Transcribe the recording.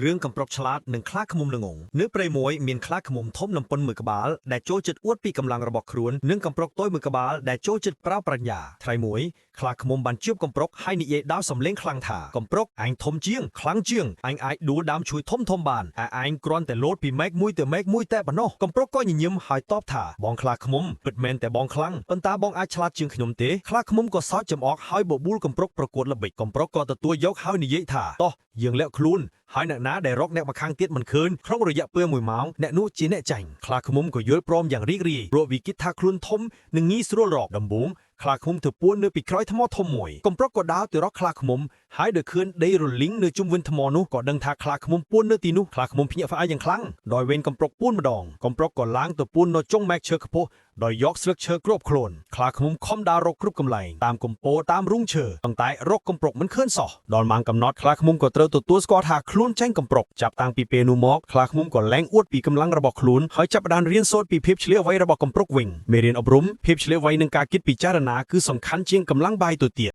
រឿងកំប្រុកឆ្លាតនិងខ្លាឃ្មុំល្ងងនៅព្រៃមួយមានខ្លាឃ្មុំធំនឹងប៉ុនមួយក្បាលដែលចូលចិត្តអួតពីកម្លាំងរបស់ខ្លួននិងកំប្រុកតូចមួយក្បាលដែលចូលចិត្តប្រើប្រាជ្ញាថ្ងៃមួយខ្លាឃ្មុំបានជួបកំប្រុកហើយនិយាយដោយសំឡេងខ្លាំងថាកំប្រុកអញធំជាងខ្លាំងជាងអញអាចដួលដើមឈើធំបានឯងគ្រាន់តែលោតពីមែកមួយទៅមែកមួយតែប៉ុណ្ណោះកំប្រុកក៏ញញឹមហើយតបថាបងខ្លាឃ្មុំពិតមែនតែបងខ្លាំងប៉ុន្តែបងអាចឆ្លាតជាងខ្ញុំទេខ្លាឃ្មុំក៏សើចចំអកហើយបបួលកំប្រុកប្រកួតល្បិចកំប្រុកក៏ទទួលយកហើយនិយាយថាតោះយើងលាក់ខ្លួនហើយអ្នកណាដែលរកអ្នកម្ខាងទៀតមិនឃើញក្នុងរយៈពេល1ម៉ោងអ្នកនោះជាអ្នកចាញ់ខ្លាឃ្មុំក៏យល់ព្រមយ៉ាងរីករាយព្រោះវាគិតថាខ្លួនធំនិងងាយស្រួលរកដំបូងខ្លាឃ្មុំធ្វើពួននៅពីក្រោយថ្មធំមួយកំប្រុកក៏ដើរទៅរកខ្លាឃ្មុំហើយដល់ឃើញដីរលីងនៅជុំវិញថ្មនោះក៏ដឹងថាខ្លាឃ្មុំពួននៅទីនោះខ្លាឃ្មុំភ្ញាក់ផ្អើលយ៉ាងខ្លាំងដោយវេនកំប្រុកពួនម្ដងកំប្រុកក៏ឡើងទៅពួននៅចុងមែកឈើខ្ពស់ដោយយកស្លឹកឈើគ្របខ្លួនខ្លាឃ្មុំខំដើររកគ្រប់កន្លែងតាមកំពូលតាមរូងឈើប៉ុន្តែរកកំប្រុកមិនឃើញសោះដល់ម៉ោងកំណត់ខ្លាឃ្មុំក៏ត្រូវទទួលស្គាល់ថាខ្លួនចាញ់កំប្រុកចាប់តាំងពីពេលនោះមកខ្លាឃ្មុំក៏លែងអួតពីកម្លាំងរបស់ខ្លួនហើយចាប់ផ្ដើមរៀនសូត្រពីភាពឆ្លៀសវៃរបស់កំប្រុកវិញមេរៀនអប់រំភាពឆ្លៀសវៃនិងការគិតពិចារណាគឺសំខាន់ជាងកម្លាំងបាយទៅទៀត